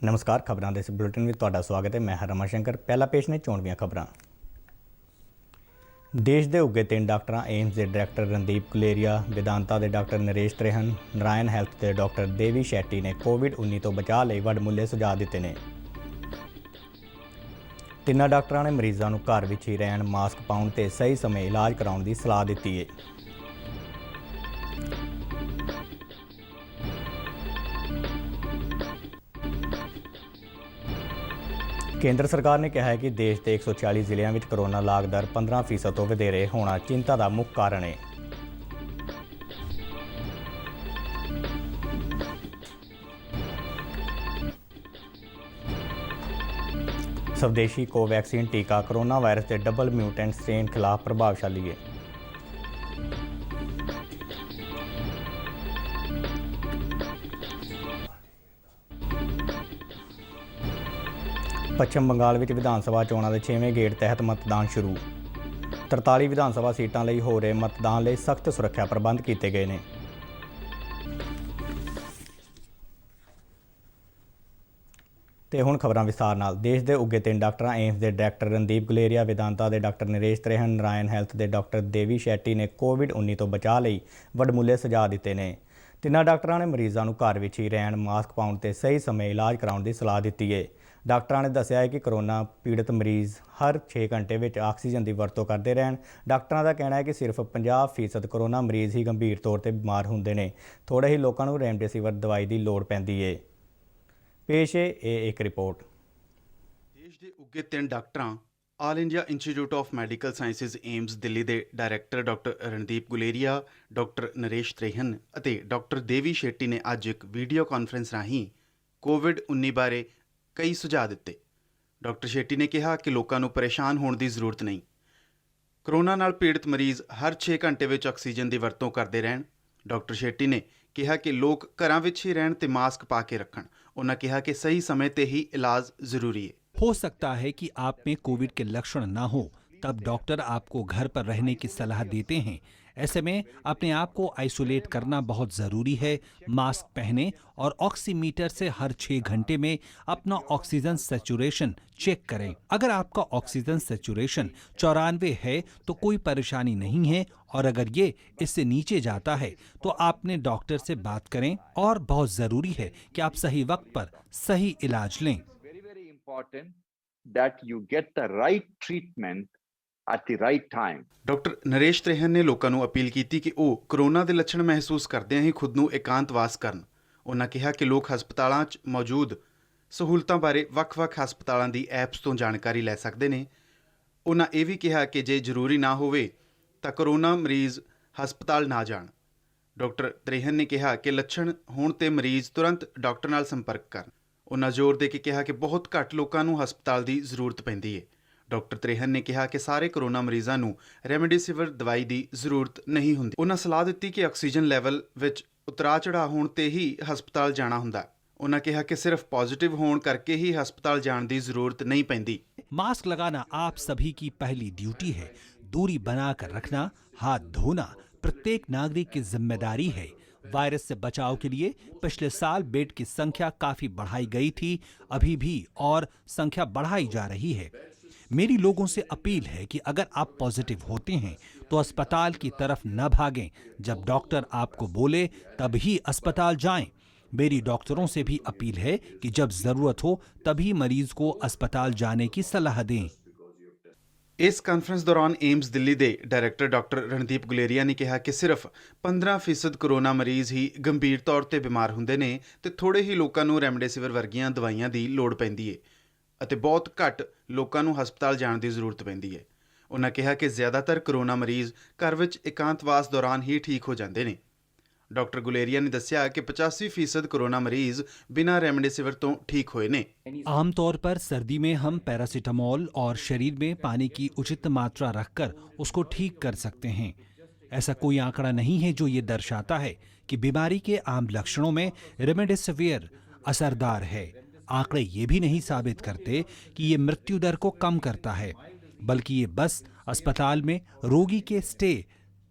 नमस्कार खबरों के इस बुलेटिन में तुहाडा स्वागत है। मैं हां रमा शंकर। पहला पेश ने चोण दीआं खबरां। देश के उगे 3 डॉक्टर एम्स के डायरैक्टर रणदीप गुलेरिया, वेदांता के डॉक्टर नरेश त्रेहन, नारायण हैल्थ के डॉक्टर देवी शेट्टी ने कोविड-19 तो बचाव लई वडमुले सुझाव दिते ने। तिन्नां डॉक्टरां ने मरीजों को घर विच ही रहण, मास्क पाउण ते सही समय इलाज कराउण की सलाह दी है। केंद्र सरकार ने कहा है कि देश के 140 ਜ਼ਿਲ੍ਹਿਆਂ ਵਿੱਚ कोरोना लाग दर 15% तो ਵਧੇਰੇ होना चिंता का मुख्य कारण है। स्वदेशी कोवैक्सीन टीका कोरोना वायरस के डबल म्यूटेंट स्ट्रेन खिलाफ प्रभावशाली है। पश्चिम बंगाल में विधानसभा चोणों के 6वें गेड़ तहत मतदान शुरू। 43 विधानसभा सीटों लिए हो रहे मतदान लिए सख्त सुरक्षा प्रबंध किए गए हैं। तो हुण खबरां विस्तार नाल। देश के उगे 3 डॉक्टर एम्स के डायरैक्टर रणदीप गुलेरिया, वेदांता के डॉक्टर नरेश त्रेहन, नारायण हैल्थ के डॉक्टर देवी शेट्टी ने कोविड-19 तो बचाव लई वडमुले सुझाव दिते ने। तिन्नां डॉक्टरां ने मरीजों को घर विच ही रहण, मास्क पाउण ते सही समय इलाज कराउण की सलाह दी है। डॉक्टरां ने दस्सिया है कि कोरोना पीड़ित मरीज हर 6 घंटे में ऑक्सीजन की वरतों करते रहन। डॉक्टरां का कहना है कि सिर्फ 50% कोरोना मरीज ही गंभीर तौर पर बीमार होंदे ने। थोड़े ही लोगों को रेमडेसिविर दवाई की लोड़ पैंदी है। पेश है एक रिपोर्ट। देश के उगे 3 doctor All India Institute of Medical Sciences AIIMS Delhi के director doctor Randeep Guleria, doctor Naresh Trehan और डॉक्टर देवी शेट्टी ने अज एक वीडियो कॉन्फ्रेंस राही कोविड-19 बारे कई सुझाव दिते। डॉक्टर शेट्टी ने कहा कि लोगों को परेशान होने की जरूरत नहीं। कोरोना नाल पीड़ित मरीज हर 6 घंटे में ऑक्सीजन की वरतों करते रहन। डॉक्टर शेट्टी ने कहा कि लोग घरां विच ही रहन ते मास्क पा के रखण। उन्होंने कहा कि सही समय ते ही इलाज जरूरी है। हो सकता है कि आप में कोविड के लक्षण ना हो, तब डॉक्टर आपको घर पर रहने की सलाह देते हैं। ऐसे में अपने आप को आइसोलेट करना बहुत जरूरी है। मास्क पहने और ऑक्सीमीटर से हर 6 घंटे में अपना ऑक्सीजन सैचुरेशन चेक करें। अगर आपका ऑक्सीजन सैचुरेशन 94 है तो कोई परेशानी नहीं है, और अगर ये इससे नीचे जाता है तो आपने डॉक्टर से बात करें। और बहुत जरूरी है कि आप सही वक्त पर सही इलाज लें। Very important that you get the right treatment at the right time. Doctor Naresh Trehan ने लोगों को अपील की कि वो कोरोना के लक्षण महसूस करदे ही खुद को एकांतवास करन। उन्होंने कहा कि लोग हस्पतालों च मौजूद सहूलतों बारे ਵੱਖ-ਵੱਖ हस्पतालों की ऐप्स तो जानकारी ले सकते हैं। उन्होंने ये भी कहा कि जे जरूरी ना होवे तो कोरोना मरीज हस्पताल ना जाण। डॉक्टर त्रेहन ने कहा कि लक्षण होण ते मरीज तुरंत डॉक्टर नाल संपर्क करन। उन्होंने जोर दे के कहा कि बहुत घੱਟ लोगों को हस्पताल की जरूरत पैंदी है। डॉक्टर त्रेहन ने कहा कि सारे कोरोना मरीजों को रेमडेसिविर दवाई की जरूरत नहीं होंदी। उन्होंने सलाह दी कि ऑक्सीजन लैवल विच उतरा चढ़ाव होने ते ही हस्पताल जाना हुंदा। उन्होंने कहा कि सिर्फ पॉजिटिव होने करके ही हस्पताल जाने की जरूरत नहीं पैंदी। मास्क लगाना आप सभी की पहली ड्यूटी है। दूरी बनाकर रखना, हाथ धोना प्रत्येक नागरिक की जिम्मेदारी है। वायरस से बचाव के लिए पिछले साल बेड की संख्या काफी बढ़ाई गई थी, अभी भी और संख्या बढ़ाई जा रही है। मेरी लोगों से अपील है कि अगर आप पॉजिटिव होते हैं तो अस्पताल की तरफ न भागें। जब डॉक्टर आपको बोले तब ही अस्पताल जाएं। मेरी डॉक्टरों से भी अपील है कि जब जरूरत हो तभी मरीज को अस्पताल जाने की सलाह दें। इस कॉन्फ्रेंस दौरान एम्स दिल्ली के डायरैक्टर डॉक्टर रणदीप गुलेरिया ने कहा कि सिर्फ 15% कोरोना मरीज ही गंभीर तौर पर बीमार होंदे ने ते थोड़े ही लोगों को रेमडेसिविर वर्गियां दवाइयां की लोड़ पैंदी है ਅਤੇ बहुत घੱਟ लोगों को हस्पताल जाने की जरूरत पैंदी है। उन्होंने कहा कि ज़्यादातर कोरोना मरीज घर विच एकांतवास दौरान ही ठीक हो जाते हैं। डॉक्टर गुलेरिया ने दस्सिया कि 85% कोरोना मरीज बिना रेमडेसिविर तो ठीक हुए ने। आमतौर पर सर्दी में हम पैरासीटामोल और शरीर में पानी की उचित मात्रा रखकर उसको ठीक कर सकते हैं। ऐसा कोई आंकड़ा नहीं है जो ये दर्शाता है कि बीमारी के आम लक्षणों में रेमडेसिविर असरदार है। आंकड़े ये भी नहीं साबित करते कि ये मृत्यु दर को कम करता है, बल्कि ये बस अस्पताल में रोगी के स्टे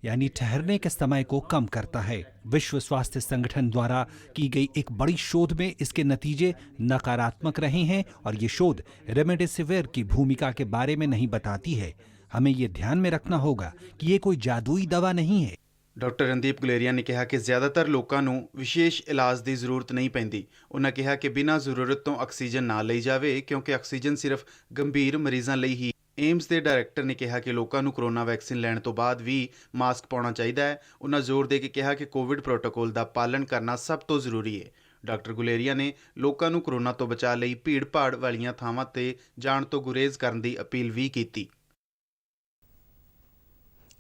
यानी ठहरने के समय को कम करता है। विश्व स्वास्थ्य संगठन द्वारा की गई एक बड़ी शोध में इसके नतीजे नकारात्मक रहे हैं और ये शोध रेमडेसिविर की भूमिका के बारे में नहीं बताती है। हमें ये ध्यान में रखना होगा कि ये कोई जादुई दवा नहीं है। ਡਾਕਟਰ ਰਣਦੀਪ ਗੁਲੇਰੀਆ ਨੇ ਕਿਹਾ ਕਿ ਜ਼ਿਆਦਾਤਰ ਲੋਕਾਂ ਨੂੰ ਵਿਸ਼ੇਸ਼ ਇਲਾਜ ਦੀ ਜ਼ਰੂਰਤ ਨਹੀਂ ਪੈਂਦੀ। ਉਹਨਾਂ ਕਿਹਾ ਕਿ ਬਿਨਾਂ ਜ਼ਰੂਰਤ ਤੋਂ ਆਕਸੀਜਨ ਨਾ ਲਈ ਜਾਵੇ ਕਿਉਂਕਿ ਆਕਸੀਜਨ ਸਿਰਫ ਗੰਭੀਰ ਮਰੀਜ਼ਾਂ ਲਈ ਹੀ। ਏਮਸ ਦੇ ਡਾਇਰੈਕਟਰ ਨੇ ਕਿਹਾ ਕਿ ਲੋਕਾਂ ਨੂੰ ਕੋਰੋਨਾ ਵੈਕਸੀਨ ਲੈਣ ਤੋਂ ਬਾਅਦ ਵੀ ਮਾਸਕ ਪਾਉਣਾ ਚਾਹੀਦਾ ਹੈ। ਉਹਨਾਂ ਜ਼ੋਰ ਦੇ ਕੇ ਕਿਹਾ ਕਿ ਕੋਵਿਡ ਪ੍ਰੋਟੋਕੋਲ ਦਾ ਪਾਲਣ ਕਰਨਾ ਸਭ ਤੋਂ ਜ਼ਰੂਰੀ ਹੈ। ਡਾਕਟਰ ਗੁਲੇਰੀਆ ਨੇ ਲੋਕਾਂ ਨੂੰ ਕੋਰੋਨਾ ਤੋਂ ਬਚਾਅ ਲਈ ਭੀੜ-ਭਾੜ ਵਾਲੀਆਂ ਥਾਵਾਂ ਤੇ ਜਾਣ ਤੋਂ ਗੁਰੇਜ਼ ਕਰਨ ਦੀ ਅਪੀਲ ਵੀ ਕੀਤੀ।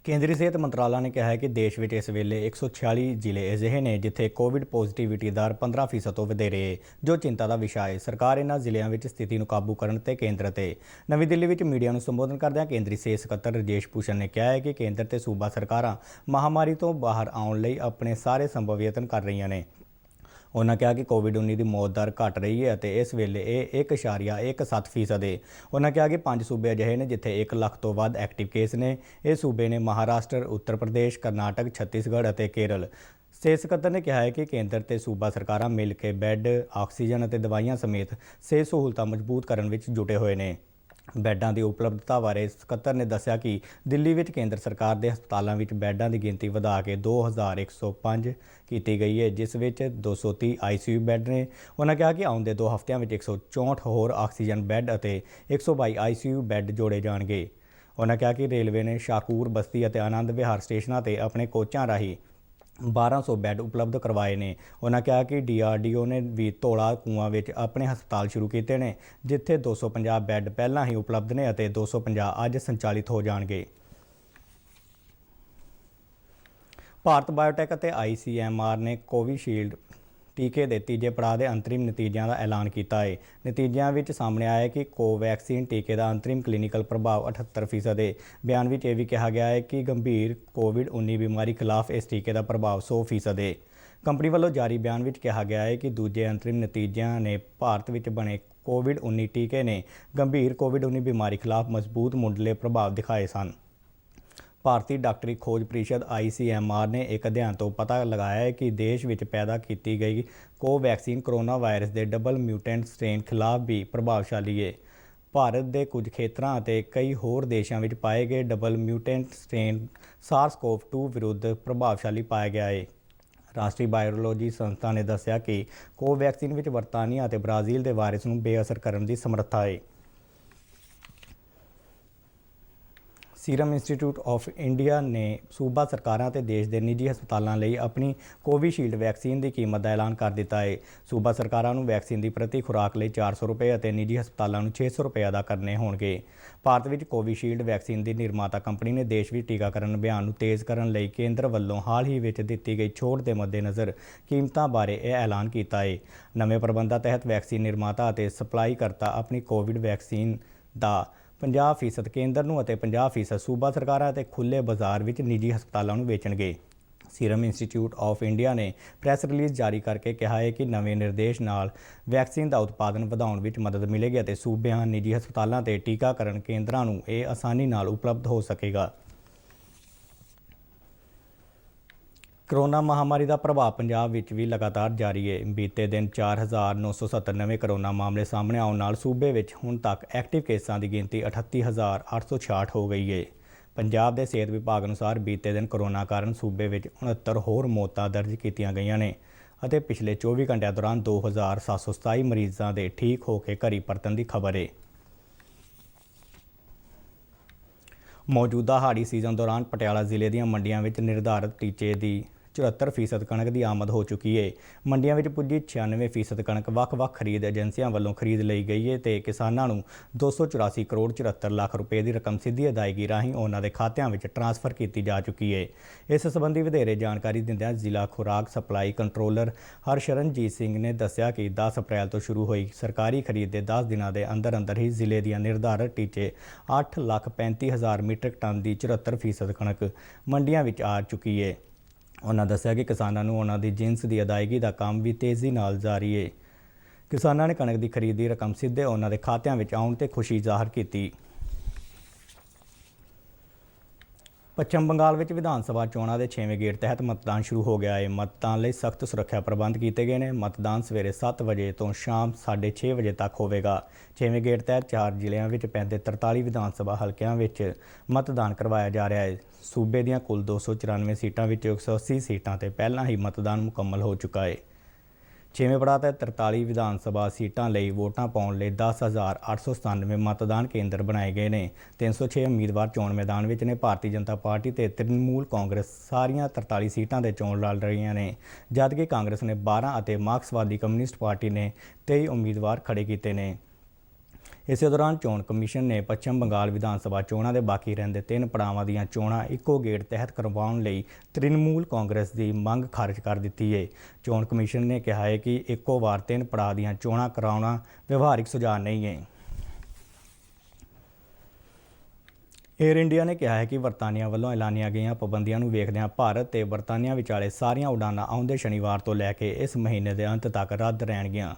ਕੇਂਦਰੀ ਸਿਹਤ ਮੰਤਰਾਲਾ ਨੇ ਕਿਹਾ ਹੈ ਕਿ ਦੇਸ਼ ਵਿੱਚ ਇਸ ਵੇਲੇ 146 ਜ਼ਿਲ੍ਹੇ ਅਜਿਹੇ ਨੇ ਜਿੱਥੇ ਕੋਵਿਡ ਪੋਜ਼ਿਟਿਵਿਟੀ ਦਰ 15% ਤੋਂ ਵਧੇਰੇ ਹੈ, ਜੋ ਚਿੰਤਾ ਦਾ ਵਿਸ਼ਾ ਹੈ। ਸਰਕਾਰ ਇਹਨਾਂ ਜ਼ਿਲ੍ਹਿਆਂ ਵਿੱਚ ਸਥਿਤੀ ਨੂੰ ਕਾਬੂ ਕਰਨ ਤੇ ਕੇਂਦਰਿਤ ਹੈ। ਨਵੀਂ ਦਿੱਲੀ ਵਿੱਚ ਮੀਡੀਆ ਨੂੰ ਸੰਬੋਧਨ ਕਰਦਿਆਂ ਕੇਂਦਰੀ ਸਿਹਤ ਸਕੱਤਰ ਰਾਜੇਸ਼ ਭੂਸ਼ਣ ਨੇ ਕਿਹਾ ਹੈ ਕਿ ਕੇਂਦਰ ਤੇ ਸੂਬਾ ਸਰਕਾਰਾਂ ਮਹਾਮਾਰੀ ਤੋਂ ਬਾਹਰ ਆਉਣ ਲਈ ਆਪਣੇ ਸਾਰੇ ਸੰਭਵ ਯਤਨ ਕਰ ਰਹੀਆਂ ਨੇ। ਉਹਨਾਂ ਕਿਹਾ ਕਿ ਕੋਵਿਡ-19 ਦੀ ਮੌਤ ਦਰ ਘਟ ਰਹੀ ਹੈ ਅਤੇ ਇਸ ਵੇਲੇ ਇਹ 1.17% ਹੈ। ਉਹਨਾਂ ਕਿਹਾ ਕਿ 5 ਸੂਬੇ ਅਜਿਹੇ ਨੇ ਜਿੱਥੇ 1 ਲੱਖ ਤੋਂ ਵੱਧ ਐਕਟਿਵ ਕੇਸ ਨੇ। ਇਹ ਸੂਬੇ ਨੇ ਮਹਾਰਾਸ਼ਟਰ, ਉੱਤਰ ਪ੍ਰਦੇਸ਼, ਕਰਨਾਟਕ, ਛੱਤੀਸਗੜ੍ਹ ਅਤੇ ਕੇਰਲ। ਸਿਹਤ ਸਕੱਤਰ ਨੇ ਕਿਹਾ ਹੈ ਕਿ ਕੇਂਦਰ ਤੇ ਸੂਬਾ ਸਰਕਾਰਾਂ ਮਿਲ ਕੇ ਬੈੱਡ, ਆਕਸੀਜਨ ਅਤੇ ਦਵਾਈਆਂ ਸਮੇਤ ਸਿਹਤ ਸਹੂਲਤਾਂ ਮਜ਼ਬੂਤ ਕਰਨ ਵਿੱਚ ਜੁਟੇ ਹੋਏ ਨੇ। ਬੈੱਡਾਂ ਦੀ ਉਪਲਬਧਤਾ ਬਾਰੇ ਸਕੱਤਰ ਨੇ ਦੱਸਿਆ ਕਿ ਦਿੱਲੀ ਵਿੱਚ ਕੇਂਦਰ ਸਰਕਾਰ ਦੇ ਹਸਪਤਾਲਾਂ ਵਿੱਚ ਬੈੱਡਾਂ ਦੀ ਗਿਣਤੀ ਵਧਾ ਕੇ 2105 ਕੀਤੀ ਗਈ ਹੈ, ਜਿਸ ਵਿੱਚ 230 ICU ਬੈੱਡ ਨੇ। ਉਹਨਾਂ ਕਿਹਾ ਕਿ ਆਉਂਦੇ 2 ਹਫ਼ਤਿਆਂ ਵਿੱਚ 164 ਹੋਰ ਆਕਸੀਜਨ ਬੈੱਡ ਅਤੇ 122 ICU ਬੈੱਡ ਜੋੜੇ ਜਾਣਗੇ। ਉਹਨਾਂ ਕਿਹਾ ਕਿ ਰੇਲਵੇ ਨੇ ਸ਼ਾਹਪੁਰ, ਬਸਤੀ ਅਤੇ ਆਨੰਦ ਵਿਹਾਰ ਸਟੇਸ਼ਨਾਂ ਤੇ ਆਪਣੇ ਕੋਚਾਂ ਰਾਹੀਂ 1200 ਬੈੱਡ ਉਪਲਬਧ ਕਰਵਾਏ ਨੇ। ਉਹਨਾਂ ਕਿਹਾ ਕਿ DRDO ਨੇ ਵੀ ਧੌਲਾ ਕੂਆਂ ਵਿੱਚ ਆਪਣੇ ਹਸਪਤਾਲ ਸ਼ੁਰੂ ਕੀਤੇ ਨੇ, ਜਿੱਥੇ 250 ਬੈੱਡ ਪਹਿਲਾਂ ਹੀ ਉਪਲਬਧ ਨੇ ਅਤੇ 250 ਅੱਜ ਸੰਚਾਲਿਤ ਹੋ ਜਾਣਗੇ। ਭਾਰਤ ਬਾਇਓਟੈਕ ਅਤੇ ICMR ਨੇ ਕੋਵਿਸ਼ੀਲਡ ਟੀਕੇ ਦੇ ਤੀਜੇ ਪੜਾਅ ਦੇ ਅੰਤਰਿਮ ਨਤੀਜਿਆਂ ਦਾ ਐਲਾਨ ਕੀਤਾ ਹੈ। ਨਤੀਜਿਆਂ ਵਿੱਚ ਸਾਹਮਣੇ ਆਇਆ ਕਿ ਕੋਵੈਕਸੀਨ ਟੀਕੇ ਦਾ ਅੰਤਰਿਮ ਕਲੀਨਿਕਲ ਪ੍ਰਭਾਵ 78% ਹੈ। ਬਿਆਨ ਵਿੱਚ ਇਹ ਵੀ ਕਿਹਾ ਗਿਆ ਹੈ ਕਿ ਗੰਭੀਰ ਕੋਵਿਡ-19 ਬਿਮਾਰੀ ਖਿਲਾਫ ਇਸ ਟੀਕੇ ਦਾ ਪ੍ਰਭਾਵ 100% ਹੈ। ਕੰਪਨੀ ਵੱਲੋਂ ਜਾਰੀ ਬਿਆਨ ਵਿੱਚ ਕਿਹਾ ਗਿਆ ਹੈ ਕਿ ਦੂਜੇ ਅੰਤਰਿਮ ਨਤੀਜਿਆਂ ਨੇ ਭਾਰਤ ਵਿੱਚ ਬਣੇ ਕੋਵਿਡ-19 ਟੀਕੇ ਨੇ ਗੰਭੀਰ ਕੋਵਿਡ-19 ਬਿਮਾਰੀ ਖਿਲਾਫ ਮਜ਼ਬੂਤ ਮੁੱਢਲੇ ਪ੍ਰਭਾਵ ਦਿਖਾਏ ਸਨ। ਭਾਰਤੀ ਡਾਕਟਰੀ ਖੋਜ ਪ੍ਰੀਸ਼ਦ ICMR ਨੇ ਇੱਕ ਅਧਿਐਨ ਤੋਂ ਪਤਾ ਲਗਾਇਆ ਹੈ ਕਿ ਦੇਸ਼ ਵਿੱਚ ਪੈਦਾ ਕੀਤੀ ਗਈ ਕੋਵੈਕਸੀਨ ਕੋਰੋਨਾ ਵਾਇਰਸ ਦੇ ਡਬਲ ਮਿਊਟੈਂਟ ਸਟ੍ਰੇਨ ਖਿਲਾਫ ਵੀ ਪ੍ਰਭਾਵਸ਼ਾਲੀ ਹੈ। ਭਾਰਤ ਦੇ ਕੁਝ ਖੇਤਰਾਂ ਅਤੇ ਕਈ ਹੋਰ ਦੇਸ਼ਾਂ ਵਿੱਚ ਪਾਏ ਗਏ ਡਬਲ ਮਿਊਟੈਂਟ ਸਟ੍ਰੇਨ SARS-CoV-2 ਵਿਰੁੱਧ ਪ੍ਰਭਾਵਸ਼ਾਲੀ ਪਾਇਆ ਗਿਆ ਹੈ। ਰਾਸ਼ਟਰੀ ਵਾਇਰੋਲੋਜੀ ਸੰਸਥਾ ਨੇ ਦੱਸਿਆ ਕਿ ਕੋਵੈਕਸੀਨ ਵਿੱਚ ਬਰਤਾਨੀਆ ਅਤੇ ਬ੍ਰਾਜ਼ੀਲ ਦੇ ਵਾਇਰਸ ਨੂੰ ਬੇਅਸਰ ਕਰਨ ਦੀ ਸਮਰੱਥਾ ਹੈ। ਸੀਰਮ ਇੰਸਟੀਚਿਊਟ ਆਫ ਇੰਡੀਆ ਨੇ ਸੂਬਾ ਸਰਕਾਰਾਂ ਅਤੇ ਦੇਸ਼ ਦੇ ਨਿੱਜੀ ਹਸਪਤਾਲਾਂ ਲਈ ਆਪਣੀ ਕੋਵਿਸ਼ੀਲਡ ਵੈਕਸੀਨ ਦੀ ਕੀਮਤ ਦਾ ਐਲਾਨ ਕਰ ਦਿੱਤਾ ਹੈ। ਸੂਬਾ ਸਰਕਾਰਾਂ ਨੂੰ ਵੈਕਸੀਨ ਦੀ ਪ੍ਰਤੀ ਖੁਰਾਕ ਲਈ 400 ਰੁਪਏ ਅਤੇ ਨਿੱਜੀ ਹਸਪਤਾਲਾਂ ਨੂੰ 600 ਰੁਪਏ ਅਦਾ ਕਰਨੇ ਹੋਣਗੇ। ਭਾਰਤ ਵਿੱਚ ਕੋਵਿਸ਼ੀਲਡ ਵੈਕਸੀਨ ਦੀ ਨਿਰਮਾਤਾ ਕੰਪਨੀ ਨੇ ਦੇਸ਼ ਵਿੱਚ ਟੀਕਾਕਰਨ ਅਭਿਆਨ ਨੂੰ ਤੇਜ਼ ਕਰਨ ਲਈ ਕੇਂਦਰ ਵੱਲੋਂ ਹਾਲ ਹੀ ਵਿੱਚ ਦਿੱਤੀ ਗਈ ਛੋਟ ਦੇ ਮੱਦੇਨਜ਼ਰ ਕੀਮਤਾਂ ਬਾਰੇ ਇਹ ਐਲਾਨ ਕੀਤਾ ਹੈ। ਨਵੇਂ ਪ੍ਰਬੰਧਾਂ ਤਹਿਤ ਵੈਕਸੀਨ ਨਿਰਮਾਤਾ ਅਤੇ ਸਪਲਾਈਕਰਤਾ ਆਪਣੀ ਕੋਵਿਡ ਵੈਕਸੀਨ ਦਾ 50% ਕੇਂਦਰ ਨੂੰ ਅਤੇ 50% ਸੂਬਾ ਸਰਕਾਰਾਂ ਅਤੇ ਖੁੱਲ੍ਹੇ ਬਾਜ਼ਾਰ ਵਿੱਚ ਨਿੱਜੀ ਹਸਪਤਾਲਾਂ ਨੂੰ ਵੇਚਣਗੇ। ਸੀਰਮ ਇੰਸਟੀਚਿਊਟ ਆਫ ਇੰਡੀਆ ਨੇ ਪ੍ਰੈਸ ਰਿਲੀਜ਼ ਜਾਰੀ ਕਰਕੇ ਕਿਹਾ ਹੈ ਕਿ ਨਵੇਂ ਨਿਰਦੇਸ਼ ਨਾਲ ਵੈਕਸੀਨ ਦਾ ਉਤਪਾਦਨ ਵਧਾਉਣ ਵਿੱਚ ਮਦਦ ਮਿਲੇਗੀ ਅਤੇ ਸੂਬਿਆਂ, ਨਿੱਜੀ ਹਸਪਤਾਲਾਂ ਅਤੇ ਟੀਕਾਕਰਨ ਕੇਂਦਰਾਂ ਨੂੰ ਇਹ ਆਸਾਨੀ ਨਾਲ ਉਪਲਬਧ ਹੋ ਸਕੇਗਾ। ਕੋਰੋਨਾ ਮਹਾਮਾਰੀ ਦਾ ਪ੍ਰਭਾਵ ਪੰਜਾਬ ਵਿੱਚ ਵੀ ਲਗਾਤਾਰ ਜਾਰੀ ਹੈ। ਬੀਤੇ ਦਿਨ 4970 ਨਵੇਂ ਕੋਰੋਨਾ ਮਾਮਲੇ ਸਾਹਮਣੇ ਆਉਣ ਨਾਲ ਸੂਬੇ ਵਿੱਚ ਹੁਣ ਤੱਕ ਐਕਟਿਵ ਕੇਸਾਂ ਦੀ ਗਿਣਤੀ 38866 ਹੋ ਗਈ ਹੈ। ਪੰਜਾਬ ਦੇ ਸਿਹਤ ਵਿਭਾਗ ਅਨੁਸਾਰ ਬੀਤੇ ਦਿਨ ਕੋਰੋਨਾ ਕਾਰਨ ਸੂਬੇ ਵਿੱਚ 69 ਹੋਰ ਮੌਤਾਂ ਦਰਜ ਕੀਤੀਆਂ ਗਈਆਂ ਨੇ ਅਤੇ ਪਿਛਲੇ 24 ਘੰਟਿਆਂ ਦੌਰਾਨ 2727 ਮਰੀਜ਼ਾਂ ਦੇ ਠੀਕ ਹੋ ਕੇ ਘਰੀ ਪਰਤਣ ਦੀ ਖਬਰ ਹੈ। ਮੌਜੂਦਾ ਹਾੜੀ ਸੀਜ਼ਨ ਦੌਰਾਨ ਪਟਿਆਲਾ ਜ਼ਿਲ੍ਹੇ ਦੀਆਂ ਮੰਡੀਆਂ ਵਿੱਚ ਨਿਰਧਾਰਤ ਟੀਚੇ ਦੀ 74% ਕਣਕ ਦੀ ਆਮਦ ਹੋ ਚੁੱਕੀ ਹੈ। ਮੰਡੀਆਂ ਵਿੱਚ ਪੁੱਜੀ 96% ਕਣਕ ਵੱਖ-ਵੱਖ ਖਰੀਦ ਏਜੰਸੀਆਂ ਵੱਲੋਂ ਖਰੀਦ ਲਈ ਗਈ ਹੈ ਤੇ ਕਿਸਾਨਾਂ ਨੂੰ 284 ਕਰੋੜ 74 ਲੱਖ ਰੁਪਏ ਦੀ ਰਕਮ ਸਿੱਧੀ ਅਦਾਇਗੀ ਰਾਹੀਂ ਉਹਨਾਂ ਦੇ ਖਾਤਿਆਂ ਵਿੱਚ ਟ੍ਰਾਂਸਫਰ ਕੀਤੀ ਜਾ ਚੁੱਕੀ ਹੈ। ਇਸ ਸੰਬੰਧੀ ਵਧੇਰੇ ਜਾਣਕਾਰੀ ਦਿੰਦਿਆਂ ਜ਼ਿਲ੍ਹਾ ਖੁਰਾਕ ਸਪਲਾਈ ਕੰਟਰੋਲਰ ਹਰਸ਼ਰਨਜੀਤ ਸਿੰਘ ਨੇ ਦੱਸਿਆ ਕਿ 10 ਅਪ੍ਰੈਲ ਤੋਂ ਸ਼ੁਰੂ ਹੋਈ ਸਰਕਾਰੀ ਖਰੀਦ ਦੇ 10 ਦਿਨਾਂ ਦੇ ਅੰਦਰ ਹੀ ਜ਼ਿਲ੍ਹੇ ਦੀਆਂ ਨਿਰਧਾਰਤ ਟੀਚੇ 8,35,000 ਮੀਟ੍ਰਿਕ ਟਨ ਦੀ 74% ਕਣਕ ਮੰਡੀਆਂ ਵਿੱਚ ਆ ਚੁੱਕੀ ਹੈ। ਉਹਨਾਂ ਦੱਸਿਆ ਕਿ ਕਿਸਾਨਾਂ ਨੂੰ ਉਹਨਾਂ ਦੀ ਜਿੰਸ ਦੀ ਅਦਾਇਗੀ ਦਾ ਕੰਮ ਵੀ ਤੇਜ਼ੀ ਨਾਲ ਜਾਰੀ ਹੈ। ਕਿਸਾਨਾਂ ਨੇ ਕਣਕ ਦੀ ਖਰੀਦ ਦੀ ਰਕਮ ਸਿੱਧੇ ਉਹਨਾਂ ਦੇ ਖਾਤਿਆਂ ਵਿੱਚ ਆਉਣ ਤੇ ਖੁਸ਼ੀ ਜ਼ਾਹਰ ਕੀਤੀ। ਪੱਛਮ ਬੰਗਾਲ ਵਿੱਚ ਵਿਧਾਨ ਸਭਾ ਚੋਣਾਂ ਦੇ 6ਵੇਂ ਗੇੜ ਤਹਿਤ ਮਤਦਾਨ ਸ਼ੁਰੂ ਹੋ ਗਿਆ ਹੈ। ਮਤਦਾਨ ਲਈ ਸਖਤ ਸੁਰੱਖਿਆ ਪ੍ਰਬੰਧ ਕੀਤੇ ਗਏ ਨੇ। ਮਤਦਾਨ ਸਵੇਰੇ 7 ਵਜੇ ਤੋਂ ਸ਼ਾਮ 6:30 ਵਜੇ ਤੱਕ ਹੋਵੇਗਾ। 6ਵੇਂ ਗੇੜ ਤਹਿਤ 4 ਜ਼ਿਲ੍ਹਿਆਂ ਵਿੱਚ ਪੈਂਦੇ 43 ਵਿਧਾਨ ਸਭਾ ਹਲਕਿਆਂ ਵਿੱਚ ਮਤਦਾਨ ਕਰਵਾਇਆ ਜਾ ਰਿਹਾ ਹੈ। ਸੂਬੇ ਦੀਆਂ ਕੁੱਲ 294 ਸੀਟਾਂ ਵਿੱਚ 180 ਸੀਟਾਂ ਤੇ ਪਹਿਲਾਂ ਹੀ ਮਤਦਾਨ ਮੁਕੰਮਲ ਹੋ ਚੁੱਕਾ ਹੈ। 6ਵੇਂ ਪੜਾਅ ਤੇ 43 ਵਿਧਾਨ ਸਭਾ ਸੀਟਾਂ ਲਈ ਵੋਟਾਂ ਪਾਉਣ ਲਈ 10,897 ਮਤਦਾਨ ਕੇਂਦਰ ਬਣਾਏ ਗਏ ਨੇ। 306 ਉਮੀਦਵਾਰ ਚੋਣ ਮੈਦਾਨ ਵਿੱਚ ਨੇ। ਭਾਰਤੀ ਜਨਤਾ ਪਾਰਟੀ ਤੇ ਤ੍ਰਿਣਮੂਲ ਕਾਂਗਰਸ ਸਾਰੀਆਂ 43 ਸੀਟਾਂ ਤੇ ਚੋਣ ਲੜ ਰਹੀਆਂ ਨੇ, ਜਦਕਿ ਕਾਂਗਰਸ ਨੇ 12 ਅਤੇ ਮਾਰਕਸਵਾਦੀ ਕਮਿਊਨਿਸਟ ਪਾਰਟੀ ਨੇ 23 ਉਮੀਦਵਾਰ ਖੜੇ ਕੀਤੇ ਨੇ। ਇਸੇ ਦੌਰਾਨ ਚੋਣ ਕਮਿਸ਼ਨ ਨੇ ਪੱਛਮ ਬੰਗਾਲ ਵਿਧਾਨ ਸਭਾ ਚੋਣਾਂ ਦੇ ਬਾਕੀ ਰਹਿੰਦੇ 3 ਪੜਾਵਾਂ ਦੀਆਂ ਚੋਣਾਂ ਇੱਕੋ ਗੇੜ ਤਹਿਤ ਕਰਵਾਉਣ ਲਈ ਤ੍ਰਿਣਮੂਲ ਕਾਂਗਰਸ ਦੀ ਮੰਗ ਖਾਰਜ ਕਰ ਦਿੱਤੀ ਹੈ। ਚੋਣ ਕਮਿਸ਼ਨ ਨੇ ਕਿਹਾ ਹੈ ਕਿ ਇੱਕੋ ਵਾਰ 3 ਪੜਾਅ ਦੀਆਂ ਚੋਣਾਂ ਕਰਾਉਣਾ ਵਿਵਹਾਰਿਕ ਸੁਝਾਅ ਨਹੀਂ ਹੈ। ਏਅਰ ਇੰਡੀਆ ਨੇ ਕਿਹਾ ਹੈ ਕਿ ਬਰਤਾਨੀਆ ਵੱਲੋਂ ਐਲਾਨੀਆਂ ਗਈਆਂ ਪਾਬੰਦੀਆਂ ਨੂੰ ਵੇਖਦਿਆਂ ਭਾਰਤ ਤੇ ਬਰਤਾਨੀਆ ਵਿਚਾਲੇ ਸਾਰੀਆਂ ਉਡਾਨਾਂ ਆਉਂਦੇ ਸ਼ਨੀਵਾਰ ਤੋਂ ਲੈ ਕੇ ਇਸ ਮਹੀਨੇ ਦੇ ਅੰਤ ਤੱਕ ਰੱਦ ਰਹਿਣਗੀਆਂ।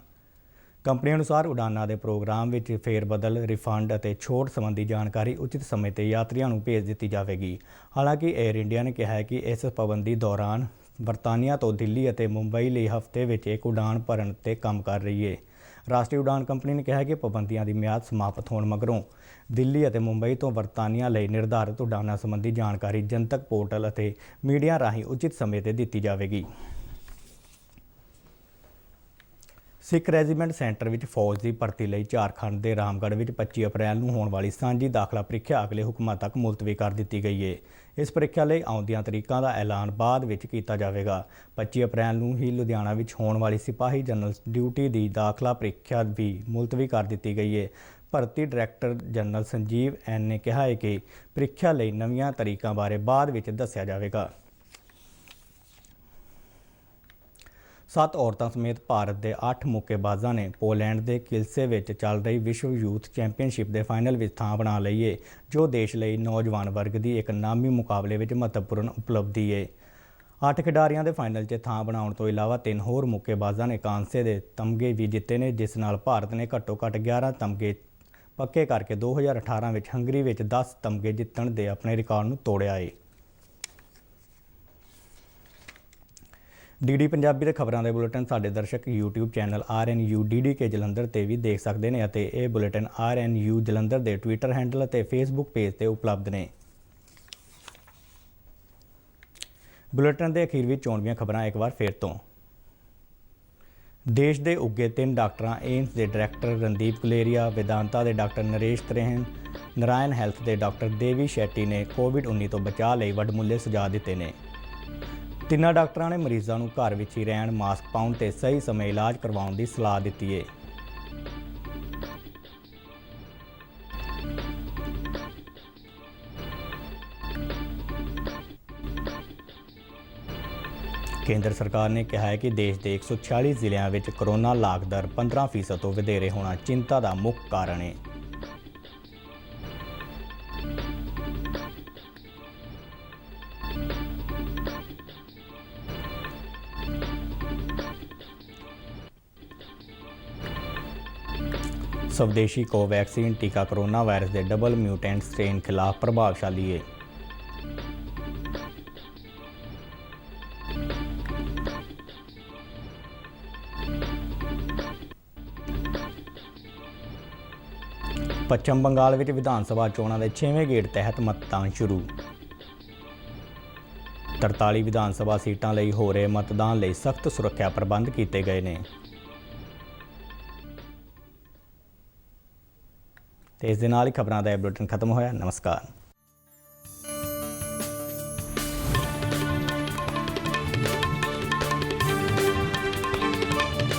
ਕੰਪਨੀ ਅਨੁਸਾਰ ਉਡਾਨਾਂ ਦੇ ਪ੍ਰੋਗਰਾਮ ਵਿੱਚ ਫੇਰਬਦਲ, ਰਿਫੰਡ ਅਤੇ ਛੋਟ ਸੰਬੰਧੀ ਜਾਣਕਾਰੀ ਉਚਿਤ ਸਮੇਂ ਤੇ ਯਾਤਰੀਆਂ ਨੂੰ ਭੇਜ ਦਿੱਤੀ ਜਾਵੇਗੀ। ਹਾਲਾਂਕਿ ਏਅਰ ਇੰਡੀਆ ਨੇ ਕਿਹਾ ਹੈ ਕਿ ਇਸ ਪਾਬੰਦੀ ਦੌਰਾਨ ਬਰਤਾਨੀਆ ਤੋਂ ਦਿੱਲੀ ਅਤੇ ਮੁੰਬਈ ਲਈ ਹਫ਼ਤੇ ਵਿੱਚ ਇੱਕ ਉਡਾਨ ਭਰਨ ਤੇ ਕੰਮ ਕਰ ਰਹੀ ਹੈ। ਰਾਸ਼ਟਰੀ ਉਡਾਨ ਕੰਪਨੀ ਨੇ ਕਿਹਾ ਹੈ ਕਿ ਪਾਬੰਦੀਆਂ ਦੀ ਮਿਆਦ ਸਮਾਪਤ ਹੋਣ ਮਗਰੋਂ ਦਿੱਲੀ ਅਤੇ ਮੁੰਬਈ ਤੋਂ ਬਰਤਾਨੀਆ ਲਈ ਨਿਰਧਾਰਤ ਉਡਾਨਾਂ ਸੰਬੰਧੀ ਜਾਣਕਾਰੀ ਜਨਤਕ ਪੋਰਟਲ ਅਤੇ ਮੀਡੀਆ ਰਾਹੀਂ ਉਚਿਤ ਸਮੇਂ ਤੇ ਦਿੱਤੀ ਜਾਵੇਗੀ। ਸਿੱਖ ਰੈਜੀਮੈਂਟ ਸੈਂਟਰ ਵਿੱਚ ਫੌਜ ਦੀ ਭਰਤੀ ਲਈ ਝਾਰਖੰਡ ਦੇ ਰਾਮਗੜ੍ਹ ਵਿੱਚ 25 ਅਪ੍ਰੈਲ ਨੂੰ ਹੋਣ ਵਾਲੀ ਸਾਂਝੀ ਦਾਖਲਾ ਪ੍ਰੀਖਿਆ ਅਗਲੇ ਹੁਕਮਾਂ ਤੱਕ ਮੁਲਤਵੀ ਕਰ ਦਿੱਤੀ ਗਈ ਹੈ। ਇਸ ਪ੍ਰੀਖਿਆ ਲਈ ਆਉਂਦੀਆਂ ਤਰੀਕਾਂ ਦਾ ਐਲਾਨ ਬਾਅਦ ਵਿੱਚ ਕੀਤਾ ਜਾਵੇਗਾ। 25 ਅਪ੍ਰੈਲ ਨੂੰ ਹੀ ਲੁਧਿਆਣਾ ਵਿੱਚ ਹੋਣ ਵਾਲੀ ਸਿਪਾਹੀ ਜਨਰਲ ਡਿਊਟੀ ਦੀ ਦਾਖਲਾ ਪ੍ਰੀਖਿਆ ਵੀ ਮੁਲਤਵੀ ਕਰ ਦਿੱਤੀ ਗਈ ਹੈ। ਭਰਤੀ ਡਾਇਰੈਕਟਰ ਜਨਰਲ ਸੰਜੀਵ ਐਨ ਨੇ ਕਿਹਾ ਹੈ ਕਿ ਪ੍ਰੀਖਿਆ ਲਈ ਨਵੀਆਂ ਤਰੀਕਾਂ ਬਾਰੇ ਬਾਅਦ ਵਿੱਚ ਦੱਸਿਆ ਜਾਵੇਗਾ। 7 ਔਰਤਾਂ ਸਮੇਤ ਭਾਰਤ ਦੇ 8 ਮੁੱਕੇਬਾਜ਼ਾਂ ਨੇ ਪੋਲੈਂਡ ਦੇ ਕਿਲਸੇ ਵਿੱਚ ਚੱਲ ਰਹੀ ਵਿਸ਼ਵ ਯੂਥ ਚੈਂਪੀਅਨਸ਼ਿਪ ਦੇ ਫਾਈਨਲ ਵਿੱਚ ਥਾਂ ਬਣਾ ਲਈ ਹੈ, ਜੋ ਦੇਸ਼ ਲਈ ਨੌਜਵਾਨ ਵਰਗ ਦੀ ਇੱਕ ਨਾਮੀ ਮੁਕਾਬਲੇ ਵਿੱਚ ਮਹੱਤਵਪੂਰਨ ਉਪਲਬਧੀ ਹੈ। 8 ਖਿਡਾਰੀਆਂ ਦੇ ਫਾਈਨਲ 'ਚ ਥਾਂ ਬਣਾਉਣ ਤੋਂ ਇਲਾਵਾ 3 ਹੋਰ ਮੁੱਕੇਬਾਜ਼ਾਂ ਨੇ ਕਾਂਸੇ ਦੇ ਤਮਗੇ ਵੀ ਜਿੱਤੇ ਨੇ, ਜਿਸ ਨਾਲ ਭਾਰਤ ਨੇ ਘੱਟੋ-ਘੱਟ 11 ਤਮਗੇ ਪੱਕੇ ਕਰਕੇ 2018 ਵਿੱਚ ਹੰਗਰੀ ਵਿੱਚ 10 ਤਮਗੇ ਜਿੱਤਣ ਦੇ ਆਪਣੇ ਰਿਕਾਰਡ ਨੂੰ ਤੋੜਿਆ ਹੈ। ਡੀਡੀ ਪੰਜਾਬੀ ਦੇ ਖਬਰਾਂ ਦੇ ਬੁਲੇਟਿਨ ਸਾਡੇ ਦਰਸ਼ਕ YouTube channel RNU DDK Jalandhar ਤੇ ਵੀ ਦੇਖ ਸਕਦੇ ਨੇ ਅਤੇ ਇਹ ਬੁਲੇਟਿਨ RNU ਜਲੰਧਰ ਦੇ ਟਵਿੱਟਰ ਹੈਂਡਲ ਅਤੇ Facebook ਪੇਜ ਤੇ ਉਪਲਬਧ ਨੇ। ਬੁਲੇਟਿਨ ਦੇ ਅਖੀਰ ਵਿੱਚ ਚੋਣਵੀਆਂ ਖਬਰਾਂ ਇੱਕ ਵਾਰ ਫਿਰ ਤੋਂ। ਦੇਸ਼ ਦੇ ਉੱਗੇ 3 ਡਾਕਟਰਾਂ ਏਮਸ ਦੇ ਡਾਇਰੈਕਟਰ ਰਣਦੀਪ ਗੁਲੇਰੀਆ, ਵੇਦਾਂਤਾ ਦੇ ਡਾਕਟਰ ਨਰੇਸ਼ ਤ੍ਰਿਹਨ, ਨਾਰਾਇਣ ਹੈਲਥ ਦੇ ਡਾਕਟਰ ਦੇਵੀ ਸ਼ੈਟੀ ਨੇ ਕੋਵਿਡ-19 ਤੋਂ ਬਚਾਅ ਲਈ ਵੱਡਮੁੱਲੇ ਸੁਝਾਅ ਦਿੱਤੇ ਨੇ। ਤਿੰਨਾਂ ਡਾਕਟਰਾਂ ਨੇ ਮਰੀਜ਼ਾਂ ਨੂੰ ਘਰ ਵਿੱਚ ਹੀ ਰਹਿਣ, ਮਾਸਕ ਪਾਉਣ ਤੇ ਸਹੀ ਸਮੇਂ ਇਲਾਜ ਕਰਵਾਉਣ ਦੀ ਸਲਾਹ ਦਿੱਤੀ ਹੈ। ਕੇਂਦਰ ਸਰਕਾਰ ਨੇ ਕਿਹਾ ਹੈ ਕਿ ਦੇਸ਼ ਦੇ 146 ਜ਼ਿਲ੍ਹਿਆਂ ਵਿੱਚ ਕਰੋਨਾ ਲਾਗ ਦਰ 15% ਤੋਂ ਵਧੇਰੇ ਹੋਣਾ ਚਿੰਤਾ ਦਾ ਮੁੱਖ ਕਾਰਨ ਹੈ। स्वदेशी कोवैक्सीन टीका कोरोना वायरस के डबल म्यूटेंट स्ट्रेन खिलाफ प्रभावशाली है। पश्चिम बंगाल विच विधान सभा चोणां दे 6वें गेड़ तहत मतदान शुरू। 43 विधान सभा सीटां लई हो रहे मतदान लई सख्त सुरक्षा प्रबंध किए गए ने। ਤੇ ਇਸ ਦੇ ਨਾਲ ਹੀ ਖਬਰਾਂ ਦਾ ਇਹ ਬੁਲੇਟਿਨ ਖਤਮ ਹੋਇਆ। ਨਮਸਕਾਰ।